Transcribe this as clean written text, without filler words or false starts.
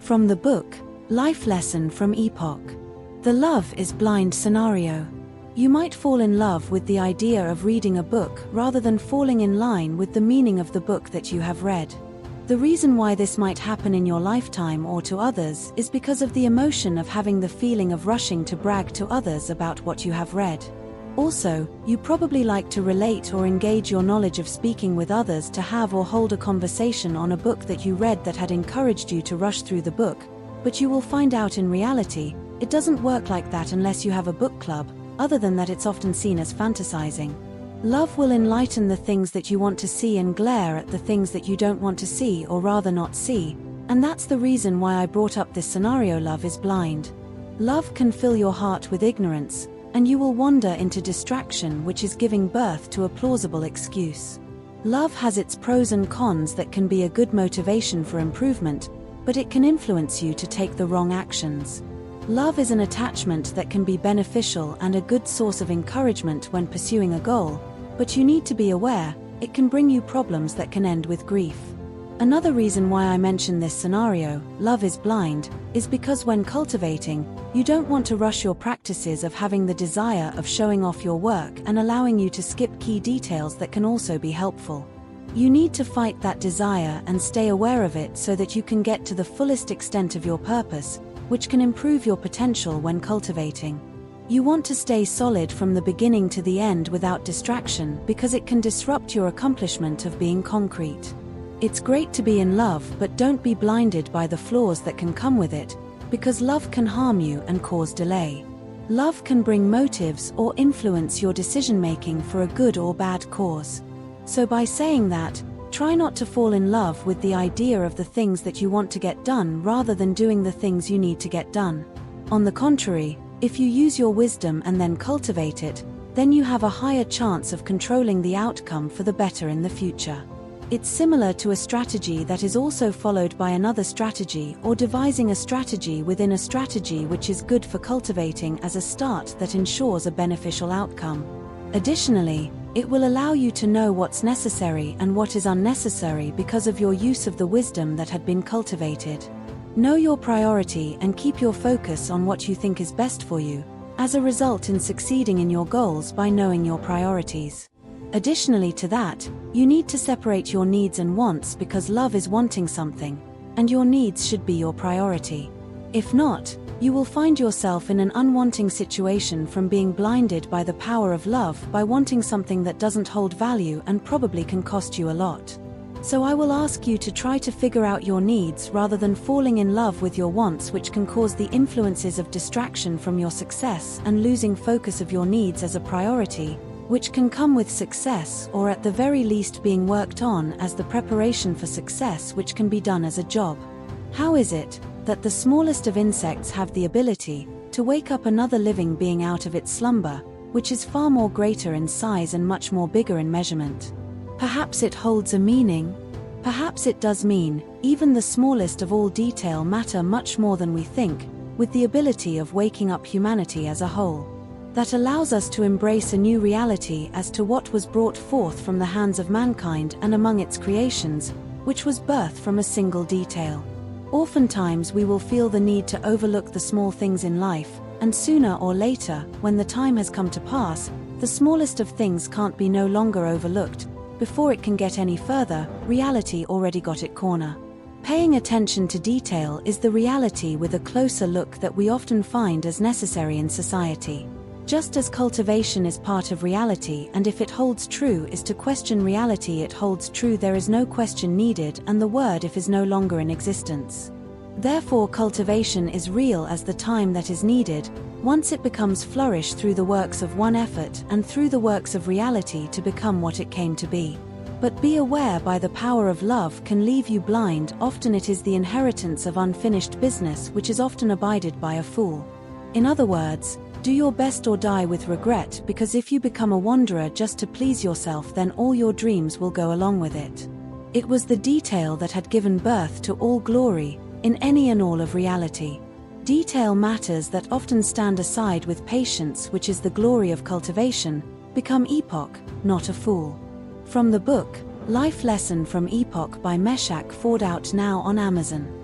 From the book, Life Lesson from Epoch. The Love is Blind Scenario. You might fall in love with the idea of reading a book rather than falling in line with the meaning of the book that you have read. The reason why this might happen in your lifetime or to others is because of the emotion of having the feeling of rushing to brag to others about what you have read. Also, you probably like to relate or engage your knowledge of speaking with others to have or hold a conversation on a book that you read that had encouraged you to rush through the book, but you will find out in reality, it doesn't work like that unless you have a book club. Other than that, it's often seen as fantasizing. Love will enlighten the things that you want to see and glare at the things that you don't want to see or rather not see, and that's the reason why I brought up this scenario. Love is blind. Love can fill your heart with ignorance, and you will wander into distraction, which is giving birth to a plausible excuse. Love has its pros and cons that can be a good motivation for improvement, but it can influence you to take the wrong actions. Love is an attachment that can be beneficial and a good source of encouragement when pursuing a goal, but you need to be aware, it can bring you problems that can end with grief. Another reason why I mention this scenario, love is blind, is because when cultivating, you don't want to rush your practices of having the desire of showing off your work and allowing you to skip key details that can also be helpful. You need to fight that desire and stay aware of it so that you can get to the fullest extent of your purpose, which can improve your potential when cultivating. You want to stay solid from the beginning to the end without distraction because it can disrupt your accomplishment of being concrete. It's great to be in love, but don't be blinded by the flaws that can come with it, because love can harm you and cause delay. Love can bring motives or influence your decision-making for a good or bad cause. So by saying that, try not to fall in love with the idea of the things that you want to get done rather than doing the things you need to get done. On the contrary, if you use your wisdom and then cultivate it, then you have a higher chance of controlling the outcome for the better in the future. It's similar to a strategy that is also followed by another strategy, or devising a strategy within a strategy, which is good for cultivating as a start that ensures a beneficial outcome. Additionally, it will allow you to know what's necessary and what is unnecessary because of your use of the wisdom that had been cultivated. Know your priority and keep your focus on what you think is best for you, as a result in succeeding in your goals by knowing your priorities. Additionally to that, you need to separate your needs and wants, because love is wanting something, and your needs should be your priority. If not, you will find yourself in an unwanting situation from being blinded by the power of love by wanting something that doesn't hold value and probably can cost you a lot. So I will ask you to try to figure out your needs rather than falling in love with your wants, which can cause the influences of distraction from your success and losing focus of your needs as a priority, which can come with success, or at the very least being worked on as the preparation for success, which can be done as a job. How is it that the smallest of insects have the ability to wake up another living being out of its slumber, which is far more greater in size and much more bigger in measurement? Perhaps it holds a meaning. Perhaps it does mean, even the smallest of all detail matter much more than we think, with the ability of waking up humanity as a whole. That allows us to embrace a new reality as to what was brought forth from the hands of mankind and among its creations, which was birthed from a single detail. Oftentimes we will feel the need to overlook the small things in life, and sooner or later, when the time has come to pass, the smallest of things can't be no longer overlooked. Before it can get any further, reality already got it corner. Paying attention to detail is the reality with a closer look that we often find as necessary in society. Just as cultivation is part of reality, and if it holds true is to question reality, it holds true there is no question needed, and the word if is no longer in existence. Therefore cultivation is real as the time that is needed, once it becomes flourish through the works of one effort and through the works of reality to become what it came to be. But be aware, by the power of love can leave you blind. Often it is the inheritance of unfinished business which is often abided by a fool. In other words, do your best or die with regret, because if you become a wanderer just to please yourself, then all your dreams will go along with it. It was the detail that had given birth to all glory, in any and all of reality. Detail matters that often stand aside with patience, which is the glory of cultivation, become epoch, not a fool. From the book, Life Lesson from Epoch by Meshach Ford, out now on Amazon.